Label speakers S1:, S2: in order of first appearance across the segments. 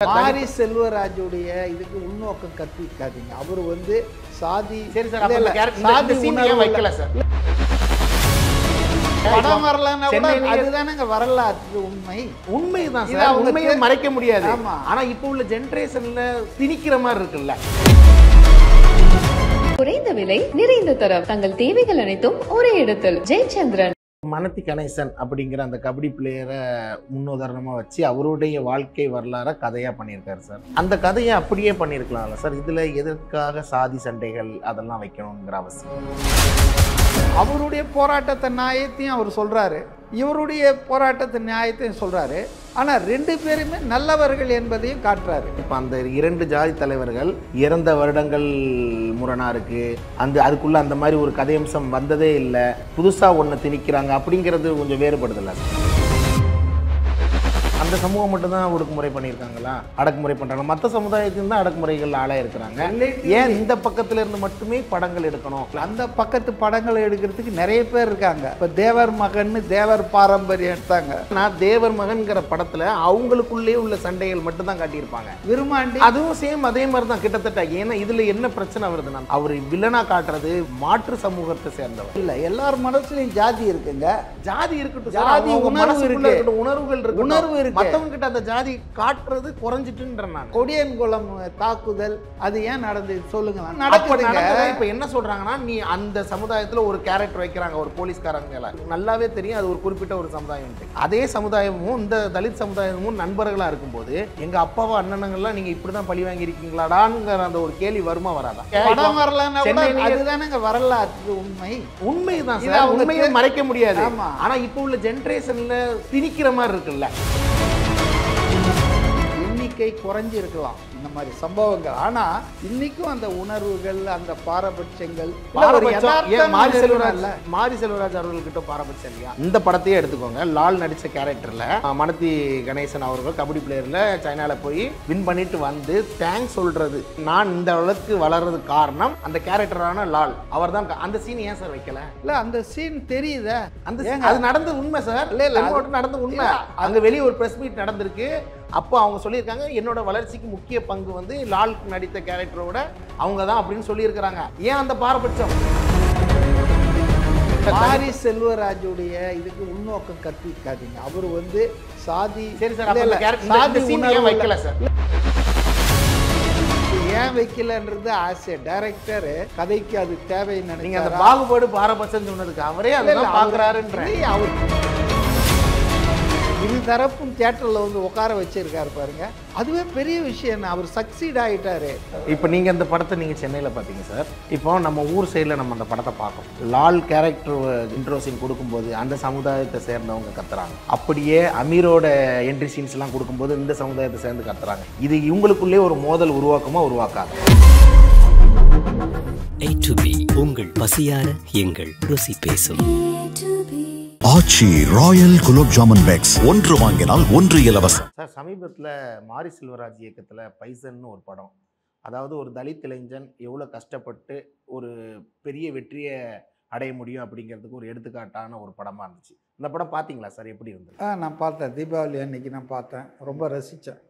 S1: மாரி செல்வராஜுடைய இதுக்கு உள்நோக்கம் கற்பிக்காதீங்க. அவர் வந்து சாதி
S2: சரி சார், அப்ப சாதி சீனியே வைக்கல சார்.
S1: படம் வரலன்னா கூட அதுதானங்க வரலாற்று உண்மை.
S2: உண்மைதான் சார், உண்மையை மறைக்க முடியாது. ஆனா இப்ப உள்ள ஜெனரேஷன்ல திணிக்கிற மாதிரி இருக்குல்ல.
S3: குறைந்த விலை நிறைந்த தரம், தங்கள் தேவைகள் அனைத்தும் ஒரே இடத்தில். ஜெயச்சந்திரன்.
S2: மனத்தி கணேசன் அப்படிங்கிற அந்த கபடி பிளேயரை முன்னுதாரணமா வச்சு அவருடைய வாழ்க்கை வரலாற கதையா பண்ணியிருக்காரு சார். அந்த கதையை அப்படியே பண்ணியிருக்கலாம்ல சார். இதுல எதற்காக சாதி சண்டைகள் அதெல்லாம் வைக்கணுங்கிற அவசியம்?
S1: அவருடைய போராட்டத்தை நியாயத்தையும் அவர் சொல்றாரு, இவருடைய போராட்டத்தை நியாயத்தையும் சொல்றாரு. ஆனா ரெண்டு பேருமே நல்லவர்கள் என்பதையும் காட்டுறாரு.
S2: இப்ப அந்த இரண்டு ஜாதி தலைவர்கள் இறந்த வருடங்கள் முரணா இருக்கு, அதுக்குள்ள அந்த மாதிரி ஒரு கதையம்சம் வந்ததே இல்லை, புதுசா ஒண்ணு திணிக்கிறாங்க அப்படிங்கிறது கொஞ்சம் வேறுபடுதல. அந்த சமூகம் மட்டும்தான் ஒடுக்குமுறை பண்ணியிருக்காங்களா, அடக்குமுறை பண்றாங்க? மற்ற சமுதாயத்திலும் தான் அடக்குமுறைகள் ஆளா இருக்கிறாங்க. ஏன் இந்த பக்கத்துல இருந்து மட்டுமே படங்கள் எடுக்கணும்?
S1: அந்த பக்கத்து படங்களை எடுக்கிறதுக்கு நிறைய பேர் இருக்காங்க. இப்ப தேவர் மகன், தேவர் பாரம்பரியம் எடுத்தாங்க.
S2: நான் தேவர் மகன்கிற படத்துல அவங்களுக்குள்ளே உள்ள சண்டைகள் மட்டும் தான் காட்டியிருப்பாங்க.
S1: விரும்மாண்டி
S2: அதுவும் சேம் அதே மாதிரி தான் கிட்டத்தட்ட. ஏன்னா இதுல என்ன பிரச்சனை வருதுன்னா, அவர் வில்லனா காட்டுறது மாற்று சமூகத்தை சேர்ந்தவர் இல்ல.
S1: எல்லார் மனசுலயும் ஜாதி இருக்குங்க.
S2: ஜாதி இருக்கட்டும்,
S1: ஜாதி உணர்வு இருக்கு,
S2: உணர்வுகள் இருக்கு,
S1: உணர்வு இருக்கு.
S2: மத்தவங்க கிட்ட அந்த ஜாதி காட்டுறது குறைஞ்சிட்டுன்ற நான்.
S1: கொடியன்குளம் தாக்குதல் அது ஏன் நடந்தது சொல்லுங்க.
S2: இப்ப என்ன சொல்றாங்கன்னா, நீ அந்த சமுதாயத்துல ஒரு கேரக்டர் வைக்கிறாங்க, ஒரு போலீஸ்காரங்க நல்லாவே தெரியும் அது ஒரு குறிப்பிட்ட ஒரு சமுதாயம். அதே சமுதாயமும் இந்த தலித் சமுதாயமும் நண்பர்களா இருக்கும்போது எங்க அப்பாவா அண்ணனங்கள்லாம் நீங்க இப்படிதான் பழி வாங்கி இருக்கீங்களாடாங்கிற அந்த ஒரு கேள்வி வருமா வராதா?
S1: படம் வரலன்னா அதுதானங்க வரலாற்று உண்மை.
S2: உண்மைதான் சார், உண்மையை மறைக்க முடியாது. ஆனா இப்ப உள்ள ஜெனரேஷன்ல திணிக்கிற மாதிரி இருக்குல்ல.
S1: எண்ணிக்கை குறைஞ்சி இருக்கலாம் இந்த மாதிரி சம்பவங்கள். ஆனா இன்னைக்கும் அந்த உணர்வுகள், அந்த பாரபட்சங்கள்
S2: மாரி செல்வராஜ் அவர்கள்கிட்ட பாரபட்சம் இல்லையா? இந்த படத்தையே எடுத்துக்கோங்க. லால் நடிச்ச கேரக்டர்ல மனத்தி கணேசன் அவர்கள் கபடி பிளேயர்ல சைனால போய் வின் பண்ணிட்டு வந்து தேங்க்ஸ் சொல்றது, நான் இந்த அளவுக்கு வளர்றது காரணம் அந்த கேரக்டரான லால் அவர் தான். அந்த சீன் ஏன் சார் வைக்கல?
S1: இல்ல அந்த சீன் தெரியுதா?
S2: அது நடந்த உண்மை சார். நடந்த உண்மை. அங்க வெளியே ஒரு பிரஸ் மீட் நடந்திருக்கு. அப்போ அவங்க சொல்லியிருக்காங்க, என்னோட வளர்ச்சிக்கு முக்கிய பங்கு வந்து லால் நடித்த கேரக்டரோட அவங்க தான் அப்படின்னு சொல்லியிருக்கிறாங்க. ஏன் அந்த பாரபட்சம்?
S1: மாரி செல்வராஜுடைய இதுக்கு உள்நோக்கம் கற்பிக்காதீங்க. அவர் வந்து சாதி
S2: சரி சார், சாதி சீனியே வைக்கல சார்.
S1: ஏன் வைக்கலன்றது ஆசை டைரக்டர் கதைக்கு அது தேவைன்னு
S2: நீங்க அந்த பாகுபாடு பாரபட்சம் சொன்னதுக்கு அவரே அதெல்லாம் பாக்குறாருன்ற அவர்
S1: இரு தரப்பும் தியேட்டர்ல வந்து உட்கார வச்சிருக்காரு பாருங்க. அதுவே பெரிய விஷயம். அவர் சக்சீட் ஆகிட்டாரு.
S2: இப்போ நீங்க இந்த படத்தை நீங்க சென்னையில் பார்த்தீங்க சார். இப்போ நம்ம ஊர் சைடில் நம்ம அந்த படத்தை பார்க்கணும். லால் கேரக்டர் இன்ட்ரோ சீன் கொடுக்கும்போது அந்த சமுதாயத்தை சேர்ந்தவங்க கத்துறாங்க. அப்படியே அமீரோட என்ட்ரி சீன்ஸ் எல்லாம் கொடுக்கும்போது இந்த சமுதாயத்தை சேர்ந்து கத்துறாங்க. இது இவங்களுக்குள்ளே ஒரு மோதல் உருவாக்குமா உருவாக்காது?
S4: A to B, உங்கள் பசியார எங்கள் ருசி பேசும்.
S5: ஆச்சி ராயல் குலோப் ஜாமுன் பேக்ஸ், ஒன்று வாங்கினால் ஒன்று இலவசம்.
S2: சார், சமீபத்தில் மாரி செல்வராஜ் இயக்கத்தில் பைசன்னு ஒரு படம், அதாவது ஒரு தலித் இளைஞன் எவ்வளோ கஷ்டப்பட்டு ஒரு பெரிய வெற்றியை அடைய முடியும் அப்படிங்கிறதுக்கு ஒரு எடுத்துக்காட்டான ஒரு படமாக இருந்துச்சு. இந்த படம் பார்த்தீங்களா சார்? எப்படி இருந்தது?
S1: நான் பார்த்தேன். தீபாவளி அன்னைக்கு நான் பார்த்தேன். ரொம்ப ரசித்தேன்.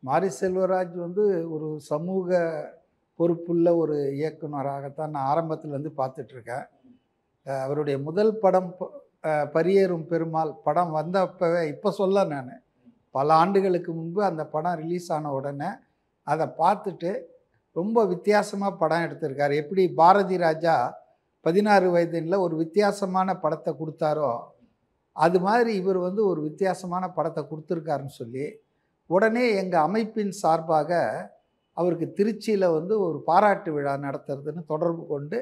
S1: மாரி செல்வராஜ் வந்து ஒரு சமூக பொறுப்புள்ள ஒரு இயக்குனராகத்தான் நான் ஆரம்பத்துலேருந்து பார்த்துட்ருக்கேன். அவருடைய முதல் படம் பரியேறும் பெருமாள் படம் வந்தப்பவே, இப்போ சொல்ல நான் பல ஆண்டுகளுக்கு முன்பு அந்த படம் ரிலீஸ் ஆன உடனே அதை பார்த்துட்டு ரொம்ப வித்தியாசமாக படம் எடுத்திருக்காரு. எப்படி பாரதி ராஜா 16 வயதில் ஒரு வித்தியாசமான படத்தை கொடுத்தாரோ அது மாதிரி இவர் வந்து ஒரு வித்தியாசமான படத்தை கொடுத்துருக்காருன்னு சொல்லி உடனே எங்கள் அமைப்பின் சார்பாக அவருக்கு திருச்சியில் வந்து ஒரு பாராட்டு விழா நடத்துறதுன்னு தொடர்பு கொண்டு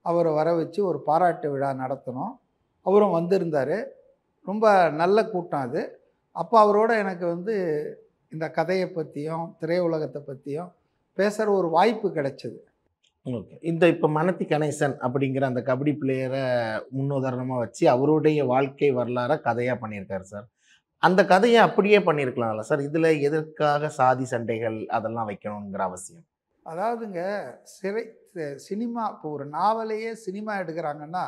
S1: அவரை வர வச்சு ஒரு பாராட்டு விழா நடத்தினோம். அவரும் வந்திருந்தார். ரொம்ப நல்ல கூட்டம் அது. அப்போ அவரோட எனக்கு வந்து இந்த கதையை பற்றியும் திரையுலகத்தை பற்றியும் பேசுகிற ஒரு வாய்ப்பு கிடைச்சிது.
S2: ஓகே. இந்த இப்போ மனத்தி கணேசன் அப்படிங்கிற அந்த கபடி பிளேயரை முன்னுதாரணமாக வச்சு அவருடைய வாழ்க்கை வரலாற கதையாக பண்ணியிருக்காரு சார். அந்த கதையை அப்படியே பண்ணியிருக்கலாம்ல சார். இதில் எதற்காக சாதி சண்டைகள் அதெல்லாம் வைக்கணுங்கிற அவசியம்?
S1: அதாவதுங்க, சினிமா இப்போ ஒரு நாவலையே சினிமா எடுக்கிறாங்கன்னா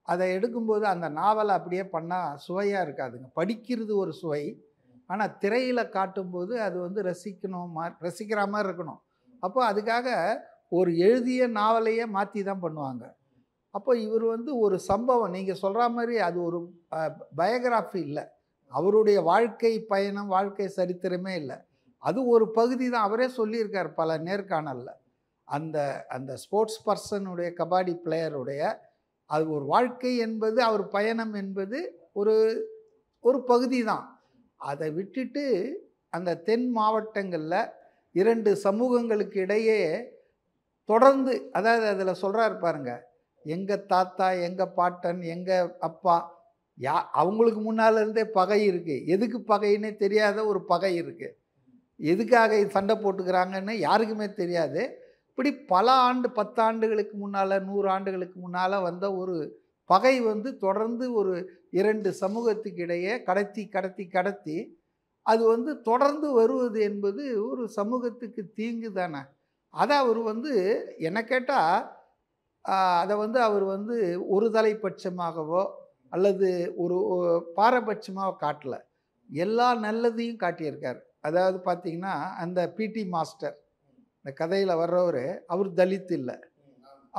S1: அதை எடுக்கும்போது அந்த நாவலை அப்படியே பண்ணால் சுவையாக இருக்காதுங்க. படிக்கிறது ஒரு சுவை, ஆனால் திரையில் காட்டும்போது அது வந்து ரசிக்கிற மாதிரி இருக்கணும். அப்போ அதுக்காக ஒரு எழுதிய நாவலையே மாற்றி தான் பண்ணுவாங்க. அப்போ இவர் வந்து ஒரு சம்பவம் நீங்கள் சொல்கிற மாதிரி அது ஒரு பயோகிராஃபி இல்லை, அவருடைய வாழ்க்கை பயணம் வாழ்க்கை சரித்திரமே இல்லை, அது ஒரு பகுதி தான். அவரே சொல்லியிருக்கார் பல நேர்காணலில். அந்த அந்த ஸ்போர்ட்ஸ் பர்சனுடைய கபாடி பிளேயருடைய அது ஒரு வாழ்க்கை என்பது அவர் பயணம் என்பது ஒரு ஒரு பகுதி தான். அதை விட்டுட்டு அந்த தென் மாவட்டங்களில் 2 சமூகங்களுக்கு இடையே தொடர்ந்து, அதாவது அதில் சொல்கிறாரு பாருங்க, எங்கள் தாத்தா எங்கள் பாட்டன் எங்கள் அப்பா அவங்களுக்கு முன்னால் இருந்தே பகை இருக்குது, எதுக்கு பகைன்னே தெரியாத ஒரு பகை இருக்குது, எதுக்காக சண்டை போட்டுக்கிறாங்கன்னு யாருக்குமே தெரியாது. இப்படி பல ஆண்டு 10 ஆண்டுகளுக்கு முன்னால் 100 ஆண்டுகளுக்கு முன்னால் வந்த ஒரு பகை வந்து தொடர்ந்து ஒரு 2 சமூகத்துக்கு இடையே கடத்தி அது வந்து தொடர்ந்து வருவது என்பது ஒரு சமூகத்துக்கு தீங்கு தானே. அதை அவர் வந்து என்ன கேட்டால் அதை வந்து அவர் வந்து ஒரு தலைப்பட்சமாகவோ அல்லது ஒரு பாரபட்சமாக காட்டலை, எல்லா நல்லதையும் காட்டியிருக்கார். அதாவது பார்த்திங்கன்னா அந்த பிடி மாஸ்டர் இந்த கதையில் வர்றவர் அவர் தலித் இல்லை,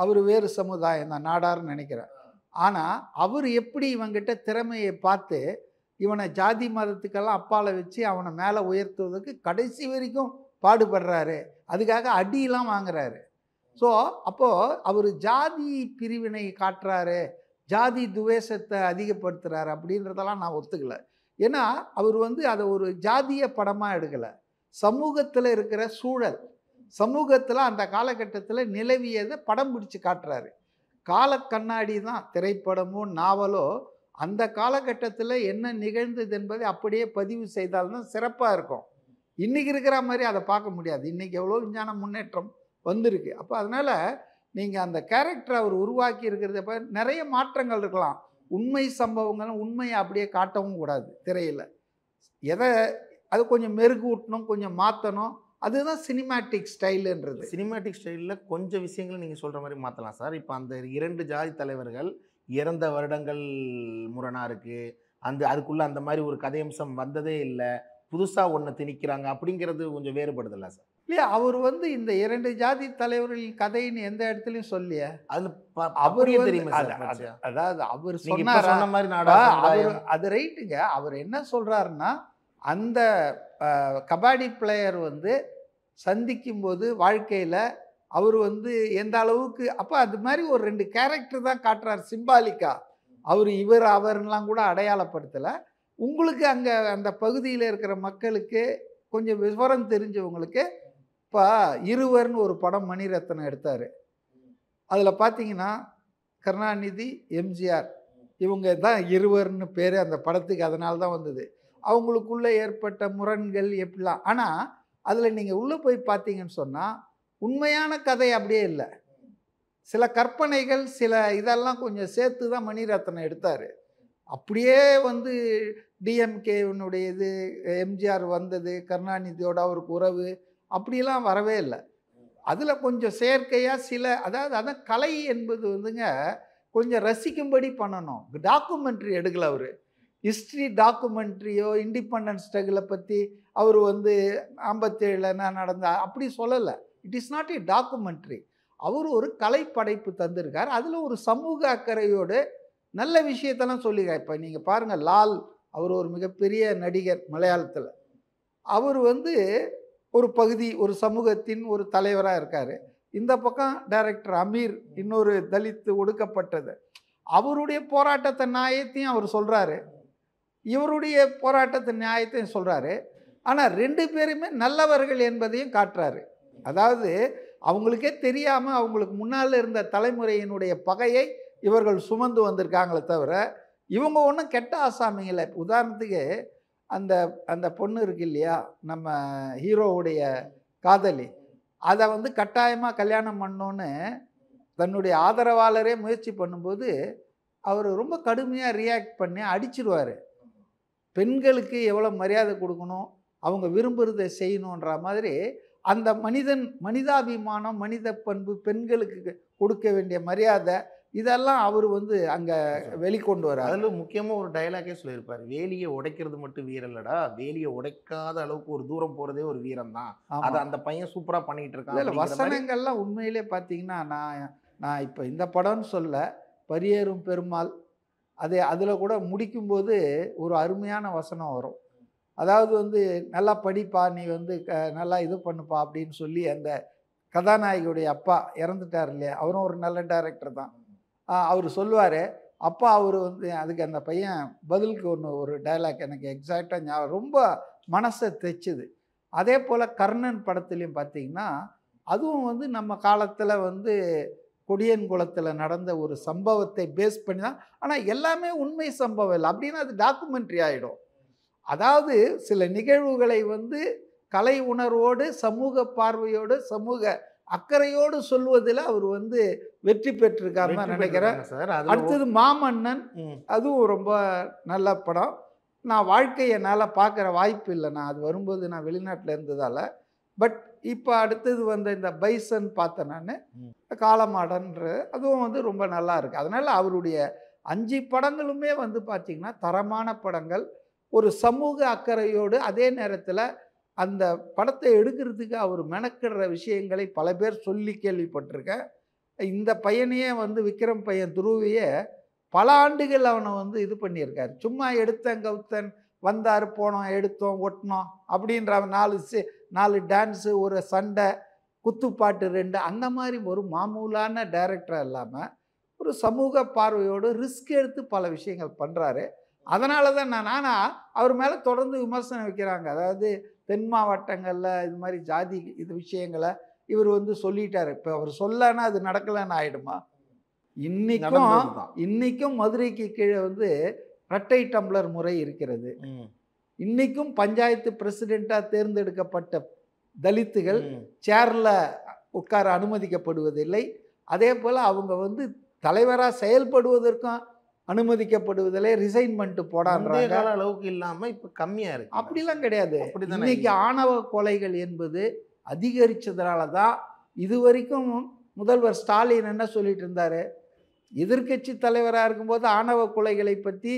S1: அவர் வேறு சமுதாயம் தான், நாடார்னு நினைக்கிறேன். ஆனால் அவர் எப்படி இவங்கிட்ட திறமையை பார்த்து இவனை ஜாதி மதத்துக்கெல்லாம் அப்பால வச்சு அவனை மேலே உயர்த்துவதற்கு கடைசி வரைக்கும் பாடுபடுறாரு, அதுக்காக அடியெலாம் வாங்குறாரு. ஸோ அப்போது அவர் ஜாதி பிரிவினை காட்டுறாரு, ஜாதி துவேஷத்தை அதிகப்படுத்துகிறாரு அப்படின்றதெல்லாம் நான் ஒத்துக்கலை. ஏன்னா அவர் வந்து அதை ஒரு ஜாதிய படமாக எடுக்கலை, சமூகத்தில் இருக்கிற சூழல், சமூகத்தில் அந்த காலகட்டத்தில் நிலவியதை படம் பிடிச்சு காட்டுறாரு. கால கண்ணாடி தான் திரைப்படமோ நாவலோ அந்த காலகட்டத்தில் என்ன நிகழ்ந்தது என்பதை அப்படியே பதிவு செய்தால்தான் சிறப்பாக இருக்கும். இன்றைக்கி இருக்கிற மாதிரி அதை பார்க்க முடியாது, இன்றைக்கி எவ்வளோ விஞ்ஞான முன்னேற்றம் வந்திருக்கு. அப்போ அதனால் நீங்கள் அந்த கேரக்டரை அவர் உருவாக்கி இருக்கிறத நிறைய மாற்றங்கள் இருக்கலாம். உண்மை சம்பவங்கள் உண்மையை அப்படியே காட்டவும் கூடாது திரையில், எதை அது கொஞ்சம் மெருகூட்டணும், கொஞ்சம் மாற்றணும். அதுதான் சினிமேட்டிக் ஸ்டைலுன்றது.
S2: சினிமேட்டிக் ஸ்டைலில் கொஞ்சம் விஷயங்கள் நீங்கள் சொல்கிற மாதிரி மாற்றலாம் சார். இப்போ அந்த 2 ஜாதி தலைவர்கள் இறந்த வருடங்கள் முரணாக இருக்குது, அதுக்குள்ளே அந்த மாதிரி ஒரு கதையம்சம் வந்ததே இல்லை, புதுசாக ஒன்று திணிக்கிறாங்க அப்படிங்கிறது கொஞ்சம் வேறுபடுதில்ல சார்?
S1: இல்லையா, அவர் வந்து இந்த 2 ஜாதி தலைவர்களின் கதைன்னு எந்த இடத்துலையும் சொல்லிய
S2: அது
S1: அவர்
S2: தெரியுமா?
S1: அதாவது அவர்
S2: சொன்ன மாதிரி நாடா
S1: அது ரைட்டுங்க. அவர் என்ன சொல்கிறாருன்னா அந்த கபாடி பிளேயர் வந்து சந்திக்கும்போது வாழ்க்கையில் அவர் வந்து எந்த அளவுக்கு, அப்போ அது மாதிரி ஒரு 2 கேரக்டர் தான் காட்டுறார் சிம்பாலிக்கா. அவர் இவர் அவர்லாம் கூட அடையாளப்படுத்தலை. உங்களுக்கு அங்கே அந்த பகுதியில் இருக்கிற மக்களுக்கு கொஞ்சம் விவரம் தெரிஞ்சவங்களுக்கு இப்போ இருவர்னு ஒரு படம் மணிரத்னம் எடுத்தார். அதில் பார்த்தீங்கன்னா கருணாநிதி எம்ஜிஆர் இவங்க தான் இருவர்னு பேர் அந்த படத்துக்கு, அதனால தான் வந்தது. அவங்களுக்குள்ளே ஏற்பட்ட முரண்கள் எப்படிலாம், ஆனால் அதில் நீங்கள் உள்ளே போய் பார்த்தீங்கன்னு சொன்னால் உண்மையான கதை அப்படியே இல்லை, சில கற்பனைகள் சில இதெல்லாம் கொஞ்சம் சேர்த்து தான் மணிரத்னம் எடுத்தார். அப்படியே வந்து டிஎம்கேனுடைய இது எம்ஜிஆர் வந்தது, கருணாநிதியோட அவருக்கு உறவு அப்படிலாம் வரவே இல்லை. அதில் கொஞ்சம் செயற்கையாக சில, அதான் கலை என்பது வந்துங்க கொஞ்சம் ரசிக்கும்படி பண்ணணும். டாக்குமெண்ட்ரி எடுக்கலை அவர், ஹிஸ்ட்ரி டாக்குமெண்ட்ரியோ இண்டிபெண்டன்ஸ் ஸ்ட்ரகிளை பற்றி அவர் வந்து 57 என்ன நடந்த அப்படி சொல்லலை. It is not a documentary. அவர் ஒரு கலைப்படைப்பு தந்திருக்கார், அதில் ஒரு சமூக அக்கறையோடு நல்ல விஷயத்தெல்லாம் சொல்லியிருக்கார். இப்போ நீங்கள் பாருங்கள், லால் அவர் ஒரு மிகப்பெரிய நடிகர் மலையாளத்தில், அவர் வந்து ஒரு பகுதி ஒரு சமூகத்தின் ஒரு தலைவராக இருக்கார். இந்த பக்கம் டைரக்டர் அமீர் இன்னொரு தலித்து ஒடுக்கப்பட்டது, அவருடைய போராட்டத்தை நியாயத்தையும் அவர் சொல்கிறாரு, இவருடைய போராட்டத்தை நியாயத்தையும் சொல்கிறாரு. ஆனால் 2 பேருமே நல்லவர்கள் என்பதையும் காட்டுறாரு. அதாவது அவங்களுக்கே தெரியாமல் அவங்களுக்கு முன்னால் இருந்த தலைமுறையினுடைய பகையை இவர்கள் சுமந்து வந்திருக்காங்களே தவிர இவங்க ஒன்றும் கெட்ட ஆசாமிங்களை. உதாரணத்துக்கு அந்த அந்த பொண்ணு இருக்கு இல்லையா, நம்ம ஹீரோவுடைய காதலி, அதை வந்து கட்டாயமாக கல்யாணம் பண்ணோன்னு தன்னுடைய ஆதரவாளரே முயற்சி பண்ணும்போது அவர் ரொம்ப கடுமையாக ரியாக்ட் பண்ணி அடிச்சிருவார். பெண்களுக்கு எவ்வளோ மரியாதை கொடுக்கணும், அவங்க விரும்புகிறதை செய்யணுன்ற மாதிரி அந்த மனிதாபிமானம், மனித பண்பு, பெண்களுக்கு கொடுக்க வேண்டிய மரியாதை இதெல்லாம் அவர் வந்து அங்கே வெளிக்கொண்டு வரார்.
S2: அதில் முக்கியமாக ஒரு டயலாகே சொல்லியிருப்பார், வேலியை உடைக்கிறது மட்டும் வீரம் இல்லடா, வேலியை உடைக்காத அளவுக்கு ஒரு தூரம் போகிறதே ஒரு வீரம் தான். அதை அந்த பையன் சூப்பராக பண்ணிகிட்டு இருக்கான்.
S1: இல்லை வசனங்கள்லாம் உண்மையிலே பார்த்தீங்கன்னா நான் இப்போ இந்த படம்னு சொல்ல, பரியேறும் பெருமாள் அதில் கூட முடிக்கும்போது ஒரு அருமையான வசனம் வரும். அதாவது வந்து நல்லா படிப்பா, நீ வந்து நல்லா இது பண்ணுப்பா அப்படின்னு சொல்லி அந்த கதாநாயகியுடைய அப்பா இறந்துட்டார் இல்லையா, அவரும் ஒரு நல்ல டைரக்டர் தான். அவர் சொல்லுவார், அப்பா அவர் வந்து அதுக்கு அந்த பையன் பதிலுக்கு ஒரு டைலாக் எனக்கு எக்ஸாக்டாக ஞாபகம், ரொம்ப மனசை தைச்சுது. அதே போல் கர்ணன் படத்துலையும் பார்த்தீங்கன்னா அதுவும் வந்து நம்ம காலத்தில் வந்து கொடியன் குளத்தில் நடந்த ஒரு சம்பவத்தை பேஸ் பண்ணி தான். ஆனால் எல்லாமே உண்மை சம்பவம் இல்லை அப்படின்னா அது டாக்குமெண்ட்ரி ஆகிடும். அதாவது சில நிகழ்வுகளை வந்து கலை உணர்வோடு, சமூக பார்வையோடு, சமூக அக்கறையோடு சொல்வதில் அவர் வந்து வெற்றி பெற்றிருக்காருன்னு நான் நினைக்கிறேன். அடுத்தது மாமன்னன், அதுவும் ரொம்ப நல்ல படம். நான் வாழ்க்கையை என்னால் பார்க்குற வாய்ப்பு இல்லை, நான் அது வரும்போது நான் வெளிநாட்டில் இருந்ததால். பட் இப்போ அடுத்தது வந்த இந்த பைசன் பார்த்தேன் நான், காலமாடன்ற அதுவும் வந்து ரொம்ப நல்லா இருக்குது. அதனால் அவருடைய 5 படங்களுமே வந்து பார்த்திங்கன்னா தரமான படங்கள், ஒரு சமூக அக்கறையோடு. அதே நேரத்தில் அந்த படத்தை எடுக்கிறதுக்கு அவர் மெனக்கிடுற விஷயங்களை பல பேர் சொல்லி கேள்விப்பட்டிருக்கேன். இந்த பையனையே வந்து விக்ரம் பையன் துருவியே பல ஆண்டுகள் அவனை வந்து இது பண்ணியிருக்காரு. சும்மா எடுத்தேன் கவுத்தன் வந்தார் போனோம் எடுத்தோம் ஒட்டினோம் அப்படின்ற 4 டான்ஸு, ஒரு சண்டை, குத்துப்பாட்டு 2 அந்த மாதிரி ஒரு மாமூலான டைரக்டராக இல்லாமல் ஒரு சமூக பார்வையோடு ரிஸ்க் எடுத்து பல விஷயங்கள் பண்ணுறாரு. அதனால தான் ஆனால் அவர் மேலே தொடர்ந்து விமர்சனம் வைக்கிறாங்க. அதாவது தென் மாவட்டங்களில் இது மாதிரி ஜாதி இது விஷயங்களை இவர் வந்து சொல்லிட்டார். இப்போ அவர் சொல்லனா அது நடக்கலைன்னு ஆகிடுமா? இன்னைக்கும் மதுரைக்கு கீழே வந்து இரட்டை டம்ளர் முறை இருக்கிறது. இன்னைக்கும் பஞ்சாயத்து பிரசிடெண்ட்டாக தேர்ந்தெடுக்கப்பட்ட தலித்துகள் சேரில் உட்கார அனுமதிக்கப்படுவதில்லை. அதே போல் அவங்க வந்து தலைவராக செயல்படுவதற்கும் அனுமதிக்கப்படுவதில்லை. ரிசைன்மெண்ட் போடாத
S2: அளவுக்கு இல்லாமல் இப்போ கம்மியாக இருக்குது.
S1: அப்படிலாம் கிடையாது. இன்னைக்கு ஆணவ கொலைகள் என்பது அதிகரித்ததுனால தான் இது வரைக்கும் முதல்வர் ஸ்டாலின் என்ன சொல்லிட்டு இருந்தார், எதிர்க்கட்சி தலைவராக இருக்கும்போது ஆணவ கொலைகளை பற்றி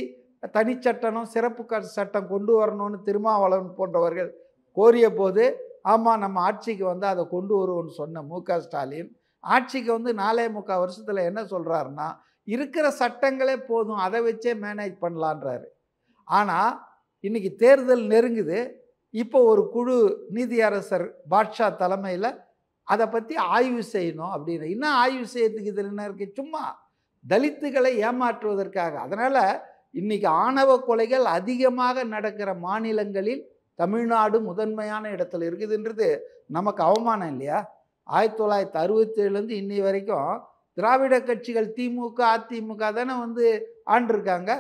S1: தனிச்சட்டமும் சிறப்பு சட்டம் கொண்டு வரணும்னு திருமாவளவன் போன்றவர்கள் கோரிய போது, ஆமாம் நம்ம ஆட்சிக்கு வந்து அதை கொண்டு வருவோம்னு சொன்ன மு.க. ஸ்டாலின் ஆட்சிக்கு வந்து 4.25 வருஷத்தில் என்ன சொல்கிறாருன்னா, இருக்கிற சட்டங்களே போதும், அதை வச்சே மேனேஜ் பண்ணலான்றாரு. ஆனால் இன்றைக்கி தேர்தல் நெருங்குது. இப்போ ஒரு குழு நீதியரசர் பாட்ஷா தலைமையில் அதை பற்றி ஆய்வு செய்யணும் அப்படின்னு. இன்னும் ஆய்வு செய்யறதுக்கு இதில் என்ன இருக்குது? சும்மா தலித்துகளை ஏமாற்றுவதற்காக. அதனால் இன்றைக்கி ஆணவ கொலைகள் அதிகமாக நடக்கிற மாநிலங்களில் தமிழ்நாடு முதன்மையான இடத்துல இருக்குதுன்றது நமக்கு அவமானம் இல்லையா? 1967 இன்னி வரைக்கும் திராவிட கட்சிகள் திமுக அதிமுக தானே வந்து ஆண்டிருக்காங்க.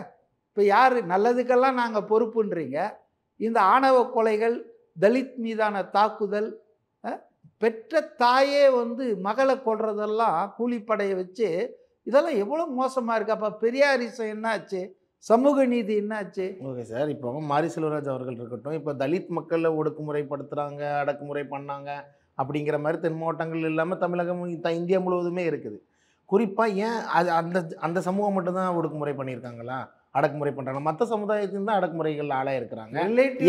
S1: இப்போ யார் நல்லதுக்கெல்லாம் நாங்கள் பொறுப்புன்றீங்க? இந்த ஆணவ கொலைகள், தலித் மீதான தாக்குதல், பெற்ற தாயே வந்து மகளை கொள்றதெல்லாம் கூலிப்படையை வச்சு, இதெல்லாம் எவ்வளோ மோசமாக இருக்குது. அப்போ பெரியாரிசம் என்னாச்சு? சமூக நீதி என்னாச்சு?
S2: ஓகே சார், இப்போ மாரி செல்வராஜ் அவர்கள் இருக்கட்டும், இப்போ தலித் மக்களை ஒடுக்குமுறைப்படுத்துகிறாங்க, அடக்குமுறை பண்ணாங்க அப்படிங்கிற மாதிரி தென் மாவட்டங்கள் இல்லாமல் தமிழகம் இந்தியா முழுவதுமே இருக்குது. குறிப்பாக ஏன் அது அந்த சமூகம் மட்டும்தான் ஒடுக்குமுறை பண்ணியிருக்காங்களா, அடக்குமுறை பண்ணுறாங்க? மற்ற சமுதாயத்தின் தான் அடக்குமுறைகள் ஆளாக இருக்கிறாங்க.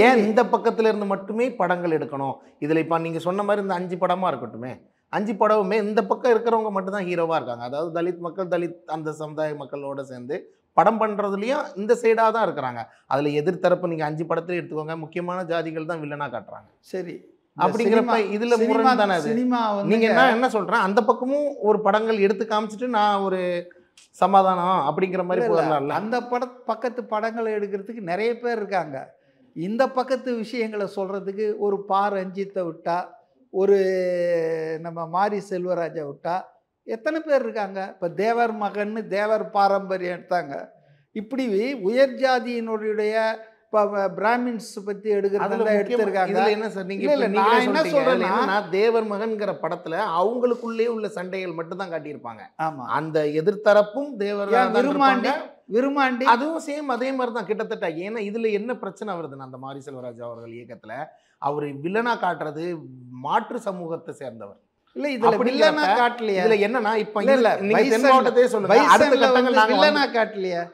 S2: ஏன் இந்த பக்கத்தில் இருந்து மட்டுமே படங்கள் எடுக்கணும்? இதில் இப்போ நீங்கள் சொன்ன மாதிரி இந்த 5 படமாக இருக்கட்டுமே, 5 படமுமே இந்த பக்கம் இருக்கிறவங்க மட்டும்தான் ஹீரோவாக இருக்காங்க. அதாவது தலித் மக்கள், தலித் அந்த சமுதாய மக்களோடு சேர்ந்து படம் பண்ணுறதுலையும் இந்த சைடாக தான் இருக்கிறாங்க. அதில் எதிர்த்தரப்பு நீங்கள் 5 படத்துலையும் எடுத்துக்கோங்க, முக்கியமான ஜாதிகள் தான் வில்லனாக காட்டுறாங்க.
S1: சரி,
S2: அப்படிங்கிறப்ப இதுல முரண் தானே அது? நீங்க என்ன சொல்றேன், அந்த பக்கமும் ஒரு படங்கள் எடுத்து காமிச்சிட்டு நான் ஒரு சமாதானம் அப்படிங்கிற மாதிரி போயிடலாம்ல.
S1: அந்த பக்கத்து படங்களை எடுக்கிறதுக்கு நிறைய பேர் இருக்காங்க. இந்த பக்கத்து விஷயங்களை சொல்றதுக்கு ஒரு பா ரஞ்சித்தை விட்டா, ஒரு நம்ம மாரி செல்வராஜை விட்டா எத்தனை பேர் இருக்காங்க? இப்போ தேவர் மகன்னு தேவர் பாரம்பரியம் எடுத்தாங்க. இப்படி உயர் ஜாதியினுடைய இப்போ பிராமின்ஸ் பற்றி எடுக்கிறதா எடுத்திருக்காங்க.
S2: என்ன சார் நீங்க நான் என்ன சொல்றேன்னா, தேவர் மகன்கிற படத்துல அவங்களுக்குள்ளே உள்ள சண்டைகள் மட்டும் தான் காட்டியிருப்பாங்க.
S1: ஆமா,
S2: அந்த எதிர்த்தரப்பும் தேவர்
S1: விருமாண்டி
S2: அதுவும் சேம் அதே மாதிரி தான் கிட்டத்தட்ட. ஏன்னா இதுல என்ன பிரச்சனை வருதுன்னா, அந்த மாரி செல்வராஜ் அவர்கள் இயக்கத்துல அவர் வில்லனா காட்டுறது மாற்று சமூகத்தை சேர்ந்தவர்.
S1: இல்ல இதுல வில்லனா காட்டலையா?
S2: இதுல என்னன்னா இப்ப
S1: இல்ல
S2: நீங்க தென் மாவட்டத்தையே சொல்லுங்க, அடுத்த கட்டங்கள் நாங்க
S1: வில்லனா காட்டலையா?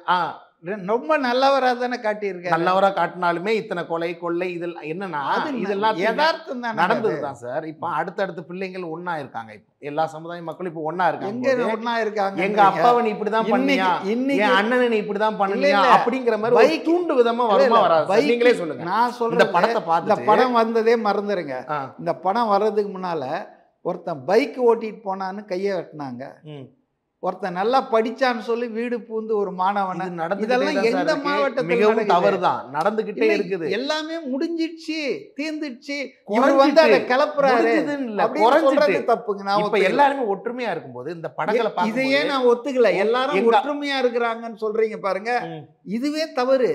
S1: ரொம்ப நல்லவரா தானே காட்டியிருக்காரு.
S2: நல்லவரா காட்டினாலுமே இத்தனை கொலை கொள்ளை இதில் என்னன்னா இதெல்லாம்
S1: யதார்த்தம் தான்
S2: நடந்ததுதான் சார். இப்ப அடுத்தடுத்த பிள்ளைங்கள் ஒன்னா இருக்காங்க. இப்போ எல்லா சமுதாய மக்களும் இப்ப ஒன்னா இருக்காங்க.
S1: எங்க ஒன்னா இருக்காங்க?
S2: எங்க அப்பாவை நீ இப்படிதான் பண்ணியா, என் அண்ணனை நீ இப்படிதான் பண்ணியா அப்படிங்கிற மாதிரி ஒரு தூண்டு விதமா வருமா வராது? நீங்களே சொல்லுங்க.
S1: நான் சொல்றேன்,
S2: இந்த படத்தை பார்த்து
S1: இந்த படம் வந்ததே மறந்துருங்க. இந்த படம் வர்றதுக்கு முன்னால ஒருத்தன் பைக் ஓட்டிட்டு போனான்னு கையை வெட்டினாங்க. ஒருத்தன் நல்லா படிச்சான்னு சொல்லி வீடு பூந்து ஒரு மாணவன். இதெல்லாம் எந்த மாவட்டத்தில்
S2: மிகவும் தவறுதான் நடந்துகிட்டே இருக்குது.
S1: எல்லாமே முடிஞ்சிடுச்சு, தீர்ந்துடுச்சு. இவர் வந்து அதை கிளப்புறாரு தப்புங்க.
S2: இப்ப எல்லாருமே ஒற்றுமையா இருக்கும்போது இந்த படங்களை
S1: இதையே நான் ஒத்துக்கல. எல்லாரும் ஒற்றுமையா இருக்கிறாங்கன்னு சொல்றீங்க பாருங்க, இதுவே தவறு.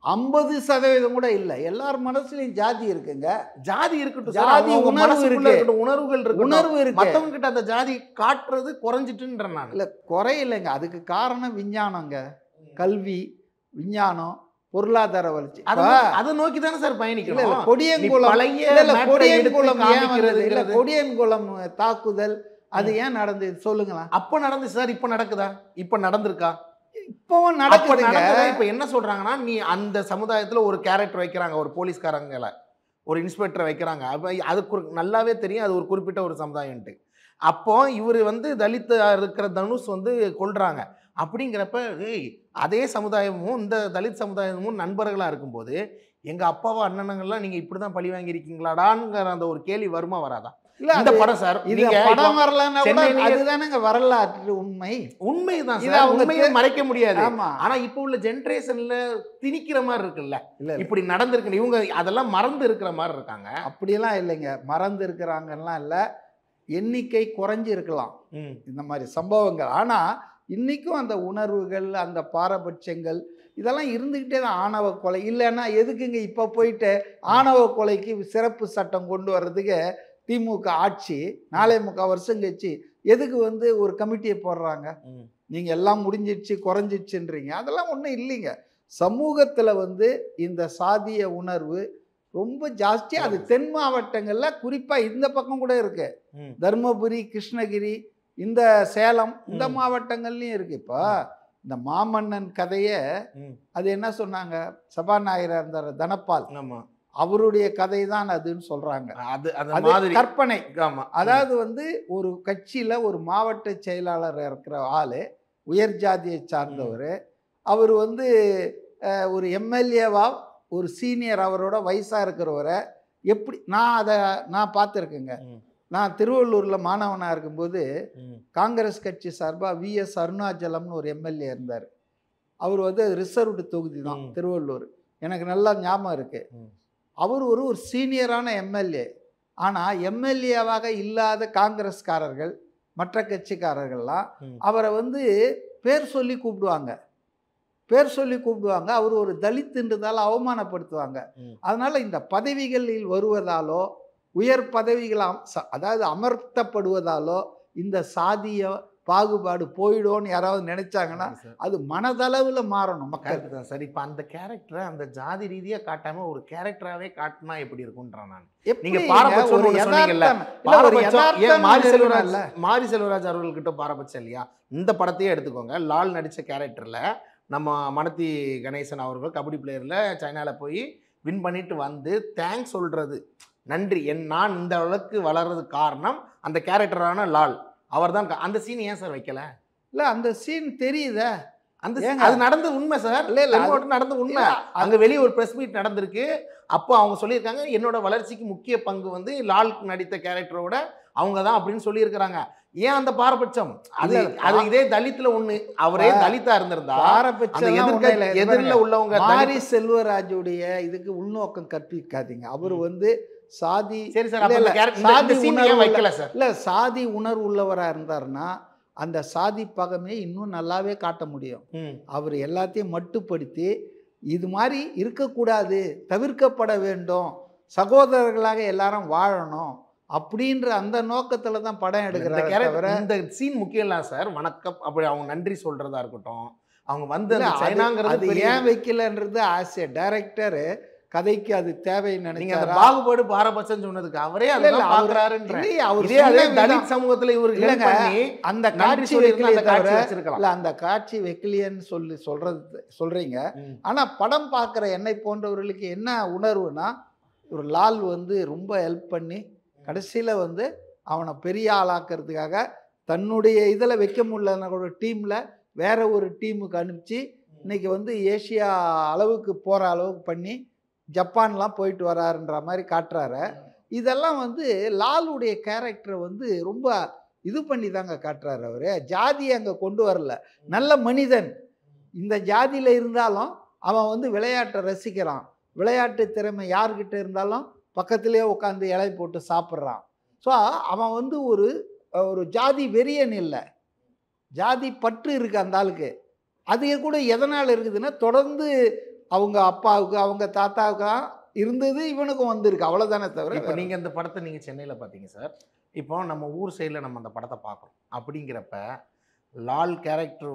S1: 50% கூட இல்ல. எல்லார் மனசுலயும் ஜாதி இருக்குங்க.
S2: ஜாதி இருக்கட்டும்,
S1: ஜாதி உணர்வு இருக்கு,
S2: உணர்வுகள் இருக்கு,
S1: உணர்வு இருக்கு.
S2: மத்தவங்க கிட்ட அந்த ஜாதி காட்டுறது குறைஞ்சிட்டுன்ற நான்
S1: இல்ல குறையில்லைங்க. அதுக்கு காரணம் விஞ்ஞானங்க, கல்வி, விஞ்ஞானம், பொருளாதார வளர்ச்சி.
S2: அதை நோக்கி தானே சார் பயணிக்கணும்.
S1: கொடியன்குளம் தாக்குதல் அது ஏன் நடந்தது சொல்லுங்களா?
S2: அப்ப நடந்துச்சு சார், இப்ப நடக்குதா? இப்ப நடந்திருக்கா?
S1: இப்பவும் நடக்குதுங்க.
S2: இப்ப என்ன சொல்றாங்கன்னா, நீ அந்த சமுதாயத்துல ஒரு கேரக்டர் வைக்கிறாங்க, ஒரு போலீஸ்காரங்கள ஒரு இன்ஸ்பெக்டர் வைக்கிறாங்க. அதுக்கு நல்லாவே தெரியும் அது ஒரு குறிப்பிட்ட ஒரு சமுதாயம்ட்டு. அப்போ இவர் வந்து தலித் இருக்கிற தனுஷ் வந்து கொள்றாங்க. அப்படிங்கிறப்ப அதே சமுதாயமும் இந்த தலித் சமுதாயமும் நண்பர்களா இருக்கும்போது எங்க அப்பாவா அண்ணனங்கள்லாம் நீங்க இப்படிதான் பழி வாங்கியிருக்கீங்களாடாங்கிற அந்த ஒரு கேள்வி வருமா வராதா? இந்த படம் சார்,
S1: நீங்க படம் வரலன்னா அதுதானங்க வரலாற்று உண்மை.
S2: உண்மைதான் சார், உண்மையை மறைக்க முடியாது. ஆனா இப்ப உள்ள ஜெனரேஷன்ல திணிக்கிற மாதிரி இருக்குல்ல, இப்படி நடந்திருக்கு, இவங்க அதெல்லாம் மறந்து இருக்கிற மாதிரி இருக்காங்க.
S1: அப்படியெல்லாம் இல்லைங்க, மறந்து இருக்கிறாங்கலாம் இல்ல, எண்ணிக்கை குறைஞ்சு இருக்கலாம் இந்த மாதிரி சம்பவங்கள். ஆனா இன்னைக்கும் அந்த உணர்வுகள், அந்த பாரபட்சங்கள் இதெல்லாம் இருந்துக்கிட்டே தான். ஆணவ கொலை இல்லைன்னா எதுக்குங்க இப்போ போயிட்டு ஆணவ கொலைக்கு சிறப்பு சட்டம் கொண்டு வர்றதுக்கு திமுக ஆட்சி 4.25 வருஷம் கழிச்சு எதுக்கு வந்து ஒரு கமிட்டியை போடுறாங்க? நீங்கள் எல்லாம் முடிஞ்சிடுச்சு குறைஞ்சிடுச்சுன்றீங்க. அதெல்லாம் ஒன்றும் இல்லைங்க. சமூகத்தில் வந்து இந்த சாதிய உணர்வு ரொம்ப ஜாஸ்தி. அது தென் மாவட்டங்களில் குறிப்பாக இந்த பக்கம் கூட இருக்கு, தருமபுரி, கிருஷ்ணகிரி, இந்த சேலம், இந்த மாவட்டங்கள்லையும் இருக்கு. இப்போ இந்த மாமன்னன் கதையை அது என்ன சொன்னாங்க, சபாநாயகராக இருந்தார் தனபால், அவருடைய கதை தான் அதுன்னு சொல்றாங்க. அது கற்பனை. அதாவது வந்து ஒரு கட்சியில ஒரு மாவட்ட செயலாளர் இருக்கிற ஆளு, உயர் ஜாதியை சார்ந்தவர், அவர் வந்து ஒரு எம்எல்ஏவா ஒரு சீனியர் அவரோட வயசா இருக்கிறவரை எப்படி நான் பார்த்துருக்கேங்க. நான் திருவள்ளூரில் மாணவனாக இருக்கும்போது காங்கிரஸ் கட்சி சார்பாக விஎஸ் அருணாச்சலம்னு ஒரு எம்எல்ஏ இருந்தார். அவர் வந்து ரிசர்வ்டு தொகுதி தான் திருவள்ளூர், எனக்கு நல்லா ஞாபகம் இருக்குது. அவர் ஒரு சீனியரான எம்எல்ஏ. ஆனால் எம்எல்ஏவாக இல்லாத காங்கிரஸ்காரர்கள், மற்ற கட்சிக்காரர்கள்லாம் அவரை வந்து பேர் சொல்லி கூப்பிடுவாங்க. அவர் ஒரு தலித்துன்றதால் அவமானப்படுத்துவாங்க. அதனால் இந்த பதவிகளில் வருவதாலோ உயர் பதவிகள் அதாவது அமர்த்தப்படுவதாலோ இந்த சாதிய பாகுபாடு போயிடும்னு யாராவது நினைச்சாங்கன்னா அது மனதளவில் மாறணும் மக்களுக்கு தான். சரி, இப்போ அந்த கேரக்டரை அந்த ஜாதி ரீதியாக காட்டாம ஒரு கேரக்டராகவே காட்டினா எப்படி இருக்கும்ன்றான் நான். நீங்க மாரி செல்வராஜ் அவர்கள்கிட்ட பாரபட்சம் இல்லையா? இந்த படத்தையே எடுத்துக்கோங்க. லால் நடித்த கேரக்டரில் நம்ம மனத்தி கணேசன் அவர்கள் கபடி பிளேயரில் சைனாவில் போய் வின் பண்ணிட்டு வந்து தேங்க்ஸ் சொல்கிறது, நன்றி, நான் இந்த அளவுக்கு வளர்றதுக்கு காரணம் அந்த கேரக்டரான லால் அவர் தான். அந்த சீன் ஏன் சார் வைக்கல? இல்லை, அந்த சீன் தெரியுதா? அது நடந்த உண்மை சார். இல்லை நடந்த உண்மை. அங்கே வெளியே ஒரு ப்ரெஸ் மீட் நடந்திருக்கு. அப்போ அவங்க சொல்லியிருக்காங்க என்னோட வளர்ச்சிக்கு முக்கிய பங்கு வந்து லால் நடித்த கேரக்டரோட அவங்க தான் அப்படின்னு சொல்லியிருக்கிறாங்க. ஏன் அந்த பாரபட்சம்? அது இதே தலித்துல ஒண்ணு, அவரே தலித்தா இருந்திருந்தா எதிரில் உள்ளவங்க. மாரி செல்வராஜுடைய இதுக்கு உள்நோக்கம் கற்பிக்காதீங்க. அவர் வந்து சாதி, சரி சார், சாதி உணர்வு வைக்கல சார். இல்ல, சாதி உணர்வு உள்ளவரா இருந்தாருன்னா அந்த சாதி பகமே இன்னும் நல்லாவே காட்ட முடியும். அவர் எல்லாத்தையும் மட்டுப்படுத்தி இது மாதிரி இருக்கக்கூடாது, தவிர்க்கப்பட வேண்டும், சகோதரர்களாக எல்லாரும் வாழணும் அப்படின்ற அந்த நோக்கத்துல தான் படம் எடுக்கிறார். இந்த சீன் முக்கியம் இல்லை சார். வணக்கம் அப்படி அவங்க நன்றி சொல்றதா இருக்கட்டும், அவங்க வந்து அது ஏன் வைக்கலன்றது ஆஸ் ஏ டைரக்டர் கதைக்கு அது தேவைன்னு
S2: நீங்க அந்த
S1: நினைச்சாரா?
S2: பாகுபாடு பாரபட்சம் சொன்னதுக்கு அவரே
S1: இல்ல, இல்ல,
S2: அதான்
S1: அவரு-
S2: பாக்குறாருன்ற
S1: இல்லையே, அவர்
S2: இதே அதே
S1: சொன்ன
S2: தலித்
S1: விதம்.
S2: சமூகத்துல இவருக்கு
S1: இல்லைங்க,
S2: help பண்ணி
S1: அந்த
S2: நன்றி
S1: காட்சி
S2: சொல்லியிருந்தா
S1: வைக்கலையே
S2: அந்த காட்சி
S1: தவிர
S2: வச்சிருக்கலாம்.
S1: இல்ல அந்த காட்சி வைக்கலையேன்னு சொல்றீங்க. ஆனா படம் பார்க்குற என்னை போன்றவர்களுக்கு என்ன உணர்வுனா, ஒரு லால் வந்து ரொம்ப ஹெல்ப் பண்ணி கடைசியில் வந்து அவனை பெரிய ஆளாக்குறதுக்காக தன்னுடைய இதில் வைக்க முடியலன்னா கூட டீமில் வேற ஒரு டீமுக்கு அனுப்பிச்சு இன்னைக்கு வந்து ஏசியா அளவுக்கு போகிற அளவுக்கு பண்ணி ஜப்பான்லாம் போயிட்டு வராருன்ற மாதிரி காட்டுறாரு. இதெல்லாம் வந்து லாலுடைய கேரக்டரை வந்து ரொம்ப இது பண்ணி தாங்க காட்டுறாரு. அவர் ஜாதியை அங்கே கொண்டு வரல, நல்ல மனிதன். இந்த ஜாதியில் இருந்தாலும் அவன் வந்து விளையாட்டை ரசிக்கிறான், விளையாட்டு திறமை யார்கிட்ட இருந்தாலும் பக்கத்திலே உட்காந்து இலை போட்டு சாப்பிட்றான். ஸோ அவன் வந்து ஒரு ஜாதி வெறியன் இல்லை, ஜாதி பற்று இருக்குது அந்த ஆளுக்கு. அது கூட எதனால் இருக்குதுன்னா தொடர்ந்து அவங்க அப்பாவுக்கு அவங்க தாத்தாவுக்கு இருந்தது இவனுக்கும் வந்திருக்கு, அவ்வளோதானே தவிர.
S2: இப்போ நீங்கள் இந்த படத்தை நீங்கள் சென்னையில் பார்த்தீங்க சார். இப்போ நம்ம ஊர் சைடில் நம்ம அந்த படத்தை பார்க்குறோம். அப்படிங்கிறப்ப Lal character